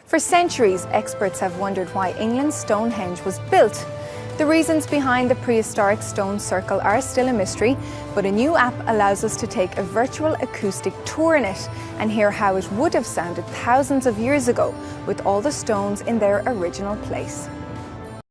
For centuries, experts have wondered why England's Stonehenge was built. The reasons behind the prehistoric stone circle are still a mystery, but a new app allows us to take a virtual acoustic tour in it and hear how it would have sounded thousands of years ago with all the stones in their original place.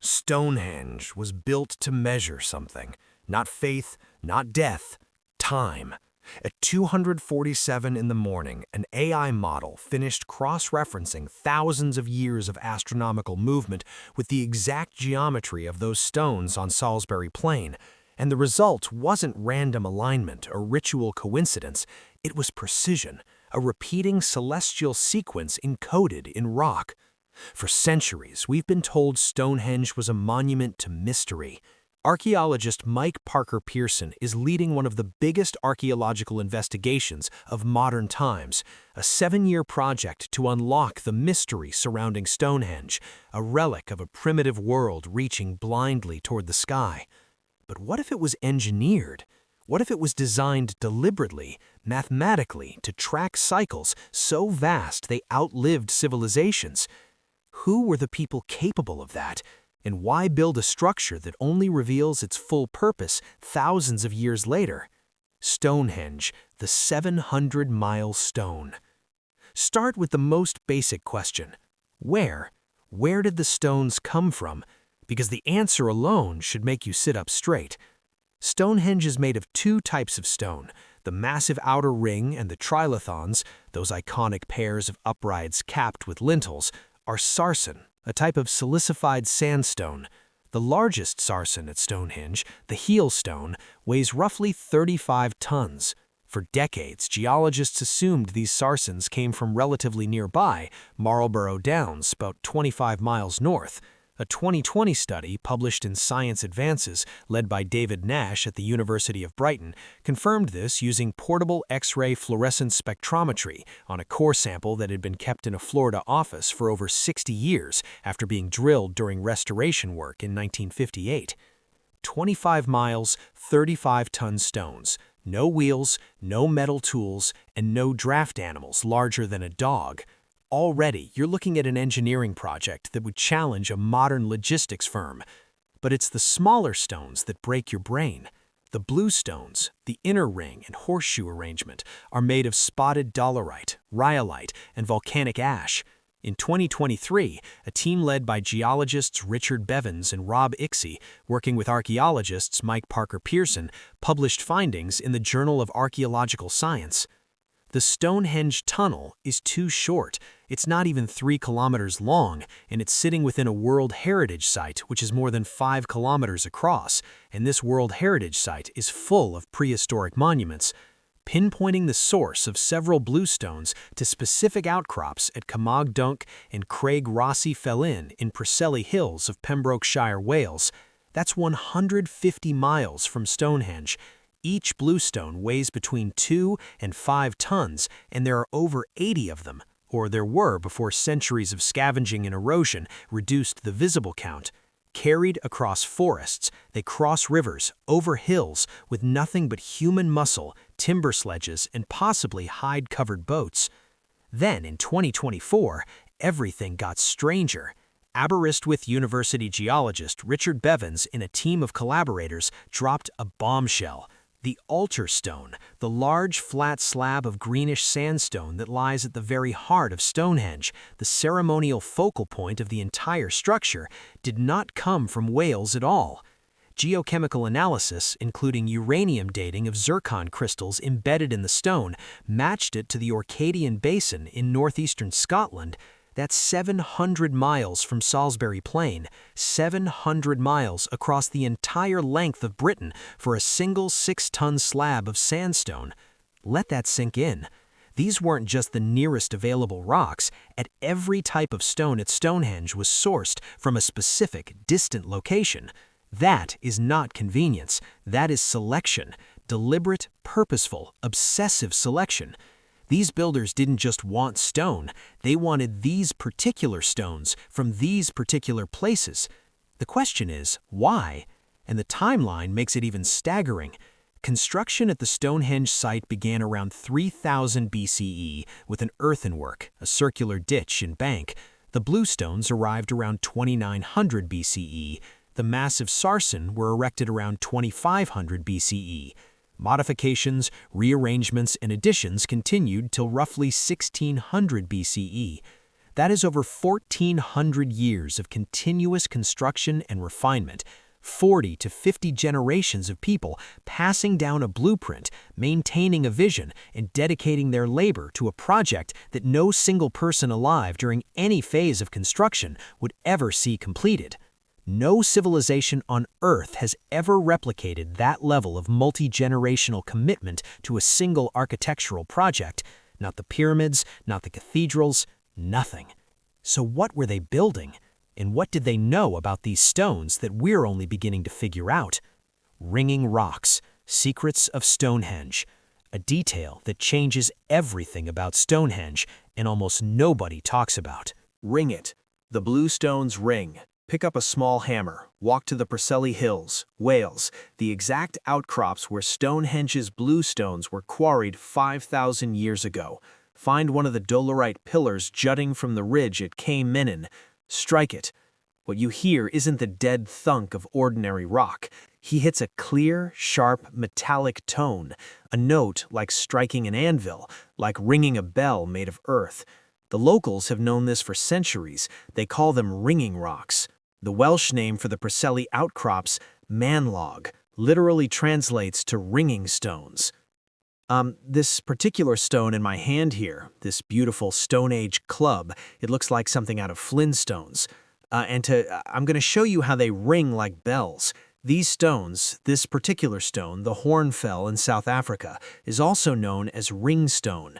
Stonehenge was built to measure something. Not faith, not death, time. At 2:47 in the morning, an AI model finished cross-referencing thousands of years of astronomical movement with the exact geometry of those stones on Salisbury Plain, and the result wasn't random alignment or ritual coincidence, it was precision, a repeating celestial sequence encoded in rock. For centuries, we've been told Stonehenge was a monument to mystery. Archaeologist Mike Parker Pearson is leading one of the biggest archaeological investigations of modern times, a 7-year project to unlock the mystery surrounding Stonehenge, a relic of a primitive world reaching blindly toward the sky. But what if it was engineered? What if it was designed deliberately, mathematically, to track cycles so vast they outlived civilizations? Who were the people capable of that? And why build a structure that only reveals its full purpose thousands of years later? Stonehenge, the 700-mile stone. Start with the most basic question. Where? Where did the stones come from? Because the answer alone should make you sit up straight. Stonehenge is made of two types of stone, the massive outer ring and the trilithons, those iconic pairs of uprights capped with lintels, are sarsen, a type of silicified sandstone. The largest sarsen at Stonehenge, the heel stone, weighs roughly 35 tons. For decades, geologists assumed these sarsens came from relatively nearby Marlborough Downs, about 25 miles north. A 2020 study published in Science Advances, led by David Nash at the University of Brighton, confirmed this using portable X-ray fluorescence spectrometry on a core sample that had been kept in a Florida office for over 60 years after being drilled during restoration work in 1958. 25 miles, 35-ton stones, no wheels, no metal tools, and no draft animals larger than a dog. Already, you're looking at an engineering project that would challenge a modern logistics firm. But it's the smaller stones that break your brain. The blue stones, the inner ring and horseshoe arrangement, are made of spotted dolerite, rhyolite, and volcanic ash. In 2023, a team led by geologists Richard Bevins and Rob Ixey, working with archaeologists Mike Parker Pearson, published findings in the Journal of Archaeological Science. The Stonehenge tunnel is too short. It's not even 3 kilometers long, and it's sitting within a World Heritage Site, which is more than 5 kilometers across, and this World Heritage Site is full of prehistoric monuments. Pinpointing the source of several bluestones to specific outcrops at Cymog Dunk and Craig Rossi Fellin in Preseli Hills of Pembrokeshire, Wales. That's 150 miles from Stonehenge. Each bluestone weighs between 2 and 5 tons, and there are over 80 of them, or there were before centuries of scavenging and erosion reduced the visible count. Carried across forests, they cross rivers, over hills, with nothing but human muscle, timber sledges, and possibly hide-covered boats. Then, in 2024, everything got stranger. Aberystwyth University geologist Richard Bevins and a team of collaborators dropped a bombshell. The altar stone, the large flat slab of greenish sandstone that lies at the very heart of Stonehenge, the ceremonial focal point of the entire structure, did not come from Wales at all. Geochemical analysis, including uranium dating of zircon crystals embedded in the stone, matched it to the Orcadian Basin in northeastern Scotland. That's 700 miles from Salisbury Plain, 700 miles across the entire length of Britain for a single 6-ton slab of sandstone. Let that sink in. These weren't just the nearest available rocks. At every type of stone at Stonehenge was sourced from a specific, distant location. That is not convenience. That is selection. Deliberate, purposeful, obsessive selection. These builders didn't just want stone, they wanted these particular stones from these particular places. The question is, why? And the timeline makes it even staggering. Construction at the Stonehenge site began around 3000 BCE with an earthenwork, a circular ditch and bank. The bluestones arrived around 2900 BCE. The massive sarsen were erected around 2500 BCE. Modifications, rearrangements, and additions continued till roughly 1600 BCE. That is over 1400 years of continuous construction and refinement, 40 to 50 generations of people passing down a blueprint, maintaining a vision, and dedicating their labor to a project that no single person alive during any phase of construction would ever see completed. No civilization on Earth has ever replicated that level of multi-generational commitment to a single architectural project. Not the pyramids, not the cathedrals, nothing. So what were they building? And what did they know about these stones that we're only beginning to figure out? Ringing rocks, secrets of Stonehenge. A detail that changes everything about Stonehenge and almost nobody talks about. Ring it. The blue stones ring. Pick up a small hammer, walk to the Preseli Hills, Wales, the exact outcrops where Stonehenge's blue stones were quarried 5,000 years ago. Find one of the dolerite pillars jutting from the ridge at Cay Minnan. Strike it. What you hear isn't the dead thunk of ordinary rock. He hits a clear, sharp, metallic tone, a note like striking an anvil, like ringing a bell made of earth. The locals have known this for centuries. They call them ringing rocks. The Welsh name for the Preseli outcrops, manlog, literally translates to ringing stones. This particular stone in my hand here, this beautiful Stone Age club, it looks like something out of Flintstones. I'm going to show you how they ring like bells. These stones, this particular stone, the hornfel in South Africa, is also known as ringstone.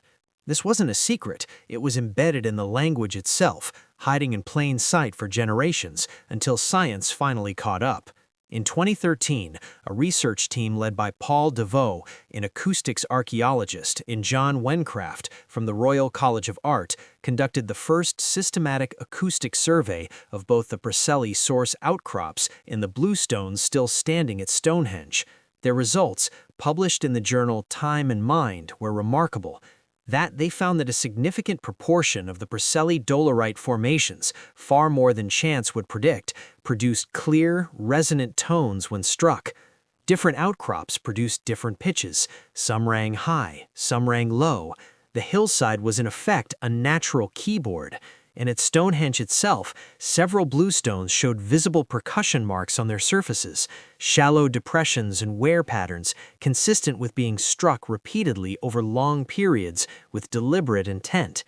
This wasn't a secret. It was embedded in the language itself, hiding in plain sight for generations, until science finally caught up. In 2013, a research team led by Paul DeVoe, an acoustics archaeologist, and John Wencraft from the Royal College of Art, conducted the first systematic acoustic survey of both the Preseli source outcrops and the bluestones still standing at Stonehenge. Their results, published in the journal Time and Mind, were remarkable. That they found that a significant proportion of the Preseli dolerite formations, far more than chance would predict, produced clear, resonant tones when struck. Different outcrops produced different pitches. Some rang high, some rang low. The hillside was in effect a natural keyboard. And at Stonehenge itself, several bluestones showed visible percussion marks on their surfaces, shallow depressions and wear patterns consistent with being struck repeatedly over long periods with deliberate intent.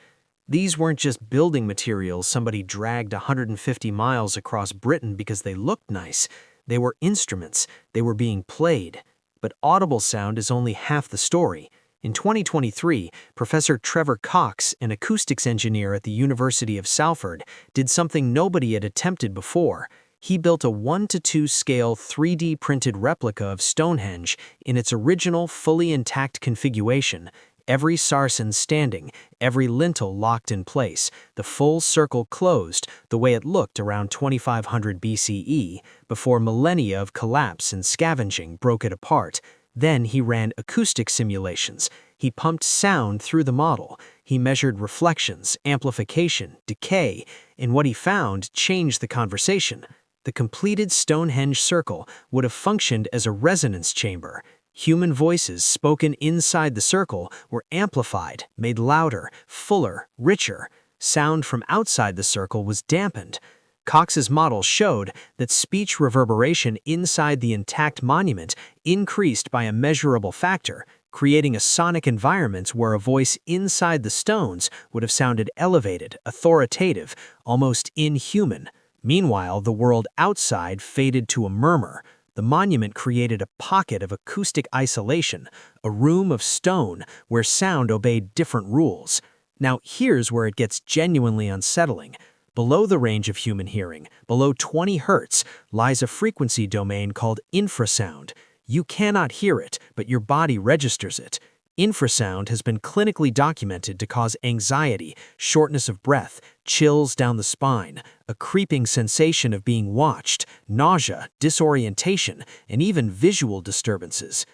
These weren't just building materials somebody dragged 150 miles across Britain because they looked nice. They were instruments. They were being played. But audible sound is only half the story. In 2023, Professor Trevor Cox, an acoustics engineer at the University of Salford, did something nobody had attempted before. He built a 1:2 scale 3D printed replica of Stonehenge in its original fully intact configuration, every sarsen standing, every lintel locked in place, the full circle closed the way it looked around 2500 BCE, before millennia of collapse and scavenging broke it apart. Then he ran acoustic simulations. He pumped sound through the model. He measured reflections, amplification, decay, and what he found changed the conversation. The completed Stonehenge circle would have functioned as a resonance chamber. Human voices spoken inside the circle were amplified, made louder, fuller, richer. Sound from outside the circle was dampened. Cox's model showed that speech reverberation inside the intact monument increased by a measurable factor, creating a sonic environment where a voice inside the stones would have sounded elevated, authoritative, almost inhuman. Meanwhile, the world outside faded to a murmur. The monument created a pocket of acoustic isolation, a room of stone where sound obeyed different rules. Now, here's where it gets genuinely unsettling. Below the range of human hearing, below 20 Hz, lies a frequency domain called infrasound. You cannot hear it, but your body registers it. Infrasound has been clinically documented to cause anxiety, shortness of breath, chills down the spine, a creeping sensation of being watched, nausea, disorientation, and even visual disturbances.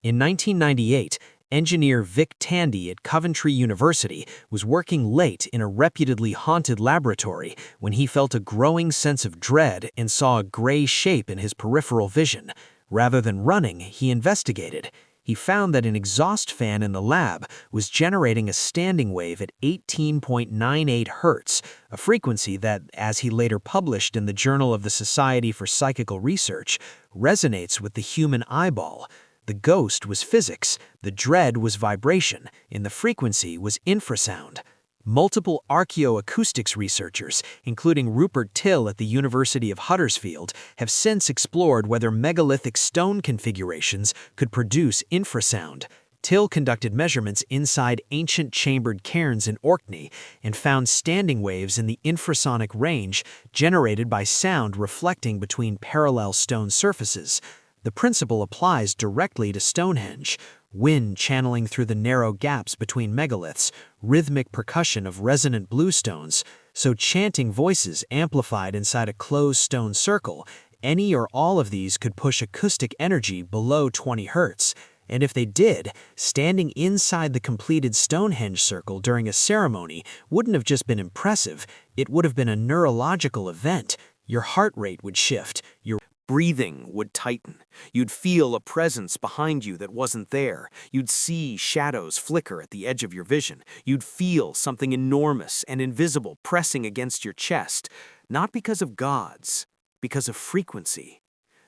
In 1998, engineer Vic Tandy at Coventry University was working late in a reputedly haunted laboratory when he felt a growing sense of dread and saw a gray shape in his peripheral vision. Rather than running, he investigated. He found that an exhaust fan in the lab was generating a standing wave at 18.98 Hz, a frequency that, as he later published in the Journal of the Society for Psychical Research, resonates with the human eyeball. The ghost was physics, the dread was vibration, and the frequency was infrasound. Multiple archaeoacoustics researchers, including Rupert Till at the University of Huddersfield, have since explored whether megalithic stone configurations could produce infrasound. Till conducted measurements inside ancient chambered cairns in Orkney and found standing waves in the infrasonic range generated by sound reflecting between parallel stone surfaces. The principle applies directly to Stonehenge. Wind channeling through the narrow gaps between megaliths, rhythmic percussion of resonant bluestones, so chanting voices amplified inside a closed stone circle. Any or all of these could push acoustic energy below 20 Hz. And if they did, standing inside the completed Stonehenge circle during a ceremony wouldn't have just been impressive, it would have been a neurological event. Your heart rate would shift, your breathing would tighten. You'd feel a presence behind you that wasn't there. You'd see shadows flicker at the edge of your vision. You'd feel something enormous and invisible pressing against your chest, not because of gods, because of frequency.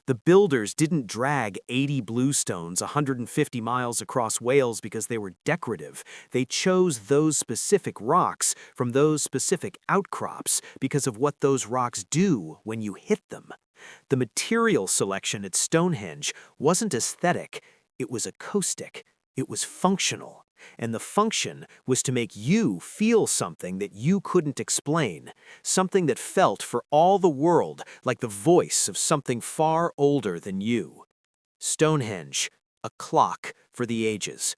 The builders didn't drag 80 bluestones 150 miles across Wales because they were decorative. They chose those specific rocks from those specific outcrops because of what those rocks do when you hit them. The material selection at Stonehenge wasn't aesthetic, it was acoustic, it was functional. And the function was to make you feel something that you couldn't explain, something that felt for all the world like the voice of something far older than you. Stonehenge, a clock for the ages.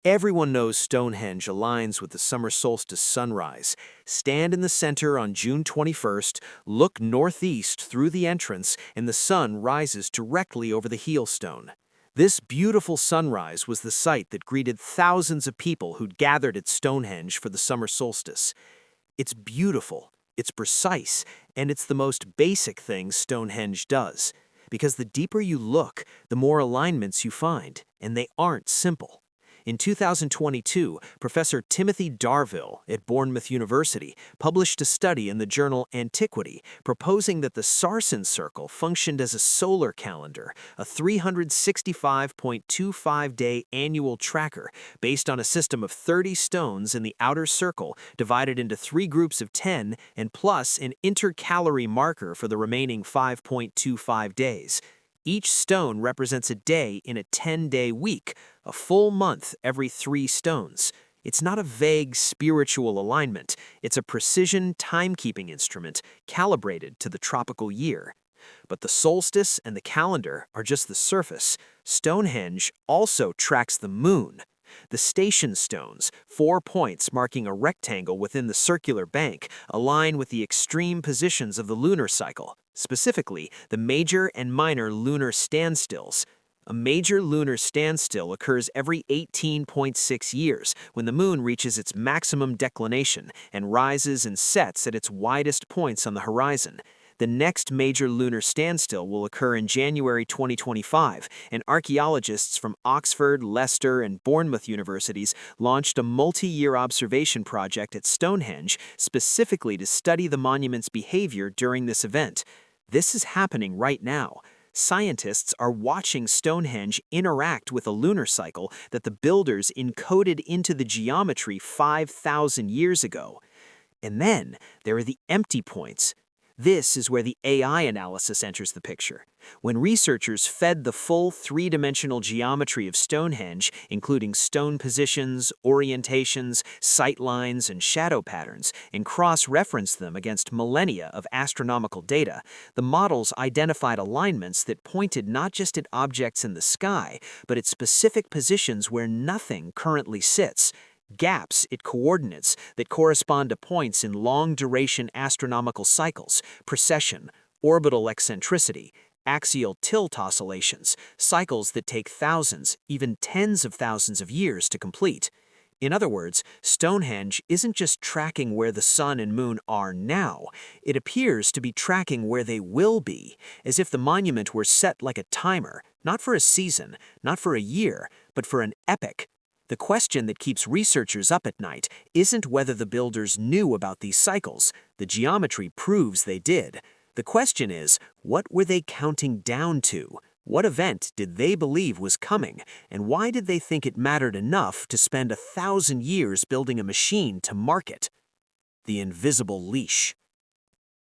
Everyone knows Stonehenge aligns with the summer solstice sunrise. Stand in the center on June 21st, look northeast through the entrance, and the sun rises directly over the heelstone. This beautiful sunrise was the sight that greeted thousands of people who'd gathered at Stonehenge for the summer solstice. It's beautiful, it's precise, and it's the most basic thing Stonehenge does. Because the deeper you look, the more alignments you find, and they aren't simple. In 2022, Professor Timothy Darvill at Bournemouth University published a study in the journal Antiquity proposing that the Sarsen Circle functioned as a solar calendar, a 365.25-day annual tracker based on a system of 30 stones in the outer circle divided into 3 groups of 10 and plus an intercalary marker for the remaining 5.25 days. Each stone represents a day in a 10-day week, a full month every 3 stones. It's not a vague spiritual alignment, it's a precision timekeeping instrument calibrated to the tropical year. But the solstice and the calendar are just the surface. Stonehenge also tracks the moon. The station stones, 4 points marking a rectangle within the circular bank, align with the extreme positions of the lunar cycle, specifically the major and minor lunar standstills. A major lunar standstill occurs every 18.6 years when the moon reaches its maximum declination and rises and sets at its widest points on the horizon. The next major lunar standstill will occur in January 2025, and archaeologists from Oxford, Leicester, and Bournemouth universities launched a multi-year observation project at Stonehenge specifically to study the monument's behavior during this event. This is happening right now. Scientists are watching Stonehenge interact with a lunar cycle that the builders encoded into the geometry 5,000 years ago. And then there are the empty points. This is where the AI analysis enters the picture. When researchers fed the full 3-dimensional geometry of Stonehenge, including stone positions, orientations, sight lines, and shadow patterns, and cross-referenced them against millennia of astronomical data, the models identified alignments that pointed not just at objects in the sky, but at specific positions where nothing currently sits. Gaps at coordinates that correspond to points in long-duration astronomical cycles, precession, orbital eccentricity, axial tilt oscillations, cycles that take thousands, even tens of thousands of years to complete. In other words, Stonehenge isn't just tracking where the sun and moon are now, it appears to be tracking where they will be, as if the monument were set like a timer, not for a season, not for a year, but for an epoch. The question that keeps researchers up at night isn't whether the builders knew about these cycles. The geometry proves they did. The question is, what were they counting down to? What event did they believe was coming, and why did they think it mattered enough to spend 1,000 years building a machine to mark it? The invisible leash.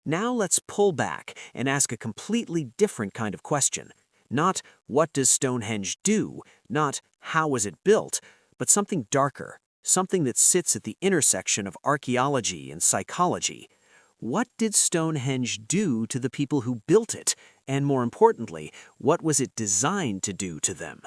Now let's pull back and ask a completely different kind of question. Not what does Stonehenge do, not how was it built, but something darker, something that sits at the intersection of archaeology and psychology. What did Stonehenge do to the people who built it? And more importantly, what was it designed to do to them?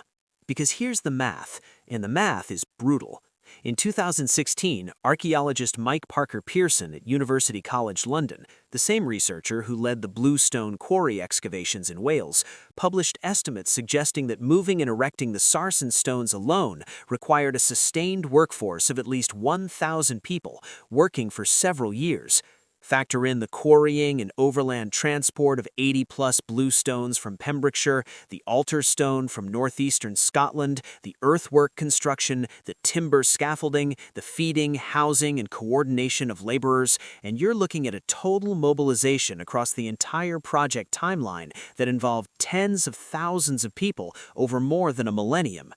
Because here's the math, and the math is brutal. In 2016, archaeologist Mike Parker Pearson at University College London, the same researcher who led the Blue Stone quarry excavations in Wales, published estimates suggesting that moving and erecting the sarsen stones alone required a sustained workforce of at least 1,000 people, working for several years. Factor in the quarrying and overland transport of 80-plus blue stones from Pembrokeshire, the altar stone from northeastern Scotland, the earthwork construction, the timber scaffolding, the feeding, housing, and coordination of laborers, and you're looking at a total mobilization across the entire project timeline that involved tens of thousands of people over more than a millennium.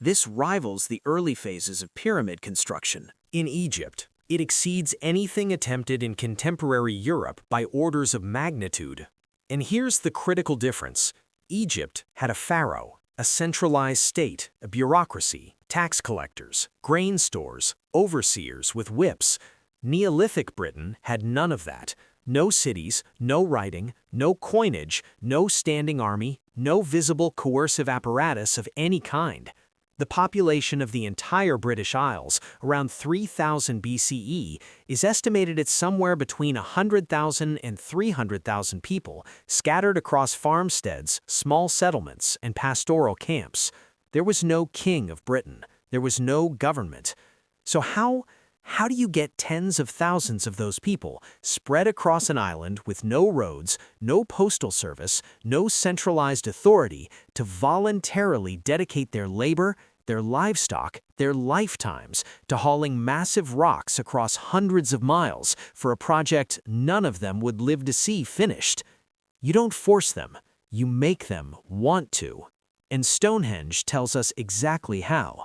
This rivals the early phases of pyramid construction. In Egypt, it exceeds anything attempted in contemporary Europe by orders of magnitude. And here's the critical difference. Egypt had a pharaoh, a centralized state, a bureaucracy, tax collectors, grain stores, overseers with whips. Neolithic Britain had none of that. No cities, no writing, no coinage, no standing army, no visible coercive apparatus of any kind. The population of the entire British Isles, around 3000 BCE, is estimated at somewhere between 100,000 and 300,000 people, scattered across farmsteads, small settlements, and pastoral camps. There was no king of Britain. There was no government. So how do you get tens of thousands of those people spread across an island with no roads, no postal service, no centralized authority to voluntarily dedicate their labor, their livestock, their lifetimes to hauling massive rocks across hundreds of miles for a project none of them would live to see finished? You don't force them, you make them want to. And Stonehenge tells us exactly how.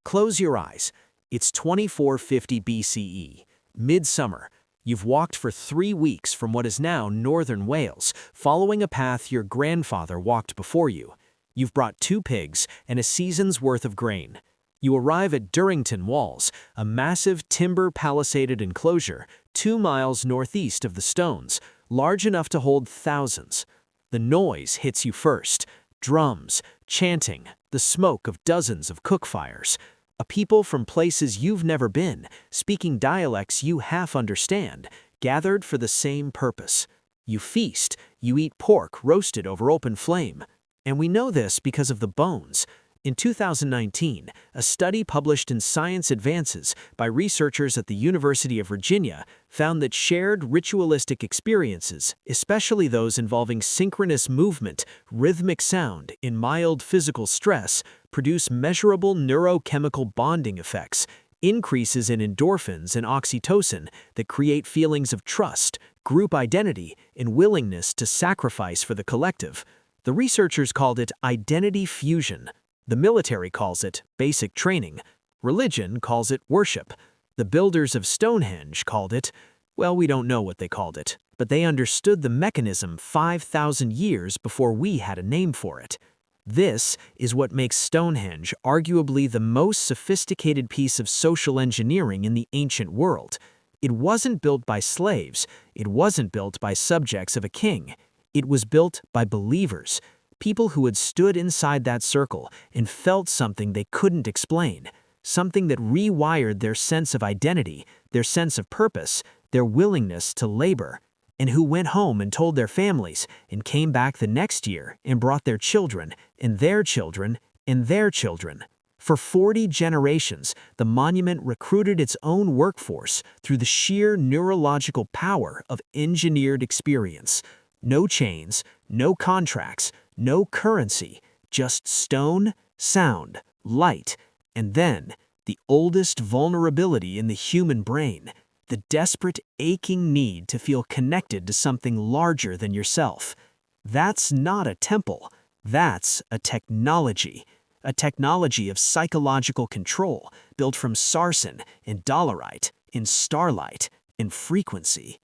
Close your eyes. It's 2450 BCE, midsummer. You've walked for 3 weeks from what is now northern Wales, following a path your grandfather walked before you. You've brought 2 pigs and a season's worth of grain. You arrive at Durrington Walls, a massive timber palisaded enclosure 2 miles northeast of the stones, large enough to hold thousands. The noise hits you first. Drums, chanting, the smoke of dozens of cook fires. A people from places you've never been, speaking dialects you half understand, gathered for the same purpose. You feast, you eat pork roasted over open flame. And we know this because of the bones. In 2019, a study published in Science Advances by researchers at the University of Virginia found that shared ritualistic experiences, especially those involving synchronous movement, rhythmic sound, in mild physical stress, produce measurable neurochemical bonding effects, increases in endorphins and oxytocin that create feelings of trust, group identity, and willingness to sacrifice for the collective. The researchers called it identity fusion. The military calls it basic training. Religion calls it worship. The builders of Stonehenge called it, well, we don't know what they called it, but they understood the mechanism 5,000 years before we had a name for it. This is what makes Stonehenge arguably the most sophisticated piece of social engineering in the ancient world. It wasn't built by slaves. It wasn't built by subjects of a king. It was built by believers, people who had stood inside that circle and felt something they couldn't explain, something that rewired their sense of identity, their sense of purpose, their willingness to labor. and who went home and told their families and came back the next year and brought their children and their children and their children. For 40 generations, the monument recruited its own workforce through the sheer neurological power of engineered experience. No chains, no contracts, no currency, just stone, sound, light, and then the oldest vulnerability in the human brain, the desperate, aching need to feel connected to something larger than yourself. That's not a temple, that's a technology of psychological control built from sarsen and dolerite in starlight and frequency.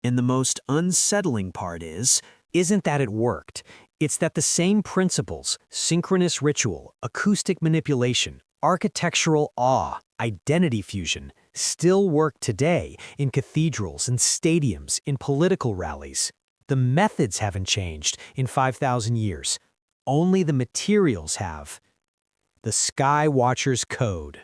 And the most unsettling part isn't that it worked. It's that the same principles, synchronous ritual, acoustic manipulation, architectural awe, identity fusion, still work today in cathedrals and stadiums, in political rallies. The methods haven't changed in 5,000 years. Only the materials have. The Sky Watcher's Code.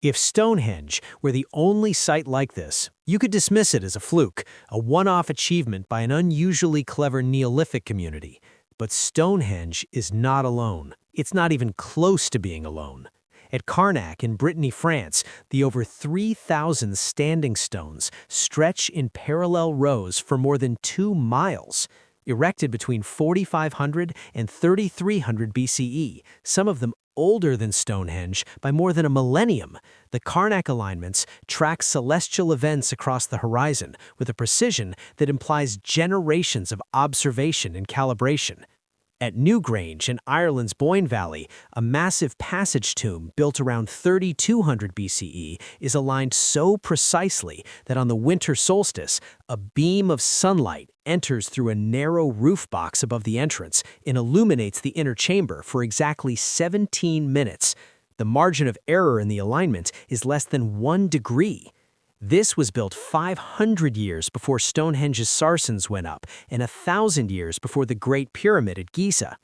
If Stonehenge were the only site like this, you could dismiss it as a fluke, a one-off achievement by an unusually clever Neolithic community. But Stonehenge is not alone. It's not even close to being alone. At Carnac in Brittany, France, the over 3,000 standing stones stretch in parallel rows for more than 2 miles. Erected between 4,500 and 3,300 BCE, some of them older than Stonehenge by more than a millennium, the Carnac alignments track celestial events across the horizon with a precision that implies generations of observation and calibration. At Newgrange in Ireland's Boyne Valley, a massive passage tomb built around 3,200 BCE is aligned so precisely that on the winter solstice, a beam of sunlight enters through a narrow roof box above the entrance and illuminates the inner chamber for exactly 17 minutes. The margin of error in the alignment is less than 1 degree. This was built 500 years before Stonehenge's sarsens went up and 1,000 years before the Great Pyramid at Giza.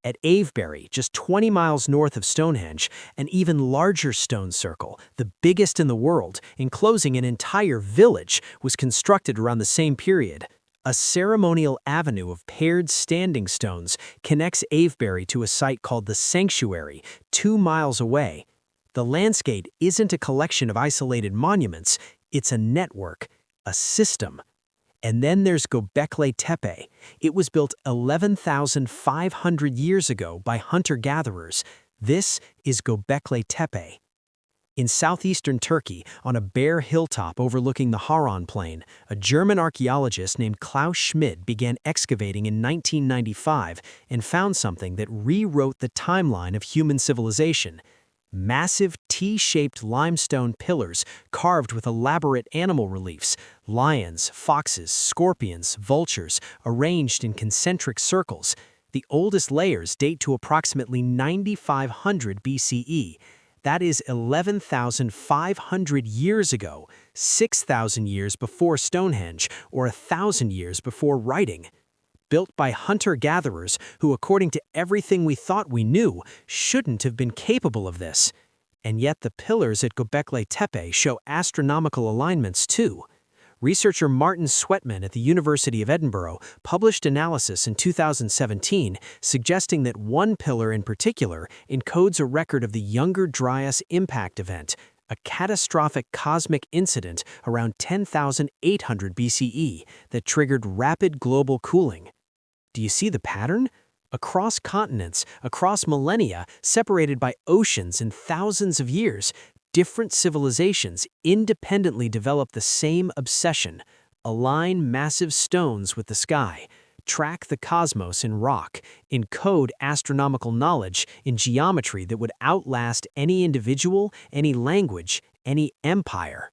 At Avebury, just 20 miles north of Stonehenge, an even larger stone circle, the biggest in the world, enclosing an entire village, was constructed around the same period. A ceremonial avenue of paired standing stones connects Avebury to a site called the Sanctuary, 2 miles away. The landscape isn't a collection of isolated monuments, it's a network, a system. And then there's Göbekli Tepe. It was built 11,500 years ago by hunter-gatherers. This is Göbekli Tepe. In southeastern Turkey, on a bare hilltop overlooking the Harran Plain, a German archaeologist named Klaus Schmidt began excavating in 1995 and found something that rewrote the timeline of human civilization. Massive T-shaped limestone pillars carved with elaborate animal reliefs, lions, foxes, scorpions, vultures, arranged in concentric circles. The oldest layers date to approximately 9,500 BCE. That is 11,500 years ago, 6,000 years before Stonehenge, or 1,000 years before writing. Built by hunter-gatherers who, according to everything we thought we knew, shouldn't have been capable of this. And yet the pillars at Göbekli Tepe show astronomical alignments too. Researcher Martin Sweatman at the University of Edinburgh published analysis in 2017 suggesting that one pillar in particular encodes a record of the Younger Dryas impact event, a catastrophic cosmic incident around 10,800 BCE that triggered rapid global cooling. Do you see the pattern? Across continents, across millennia, separated by oceans and thousands of years, different civilizations independently develop the same obsession: align massive stones with the sky, track the cosmos in rock, encode astronomical knowledge in geometry that would outlast any individual, any language, any empire.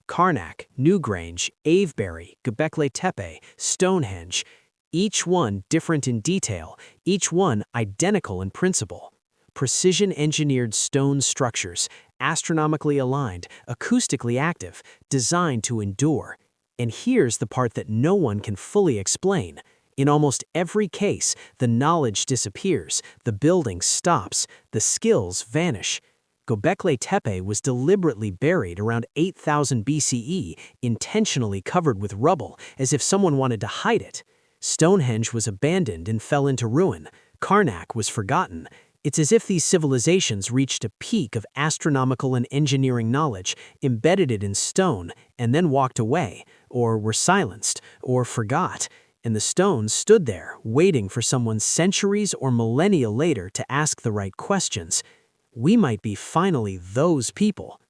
Carnac, Newgrange, Avebury, Göbekli Tepe, Stonehenge, each one different in detail, each one identical in principle. Precision-engineered stone structures, astronomically aligned, acoustically active, designed to endure. And here's the part that no one can fully explain. In almost every case, the knowledge disappears, the building stops, the skills vanish. Göbekli Tepe was deliberately buried around 8000 BCE, intentionally covered with rubble, as if someone wanted to hide it. Stonehenge was abandoned and fell into ruin. Karnak was forgotten. It's as if these civilizations reached a peak of astronomical and engineering knowledge, embedded it in stone, and then walked away, or were silenced, or forgot. And the stones stood there, waiting for someone centuries or millennia later to ask the right questions. We might be finally those people.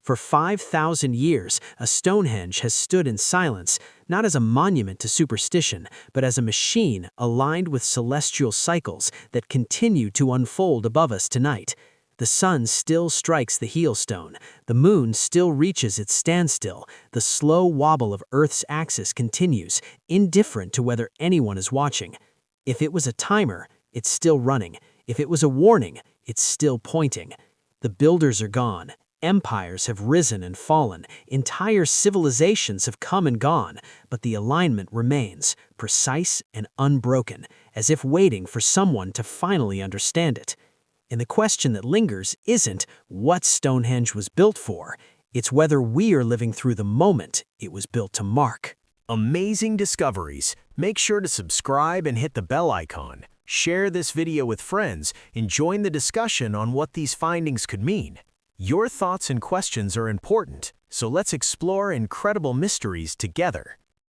For 5,000 years, a Stonehenge has stood in silence, not as a monument to superstition, but as a machine aligned with celestial cycles that continue to unfold above us tonight. The sun still strikes the heelstone, the moon still reaches its standstill, the slow wobble of Earth's axis continues, indifferent to whether anyone is watching. If it was a timer, it's still running. If it was a warning, it's still pointing. The builders are gone. Empires have risen and fallen, entire civilizations have come and gone, but the alignment remains, precise and unbroken, as if waiting for someone to finally understand it. And the question that lingers isn't what Stonehenge was built for, it's whether we are living through the moment it was built to mark. Amazing discoveries. Make sure to subscribe and hit the bell icon. Share this video with friends and join the discussion on what these findings could mean. Your thoughts and questions are important, so let's explore incredible mysteries together.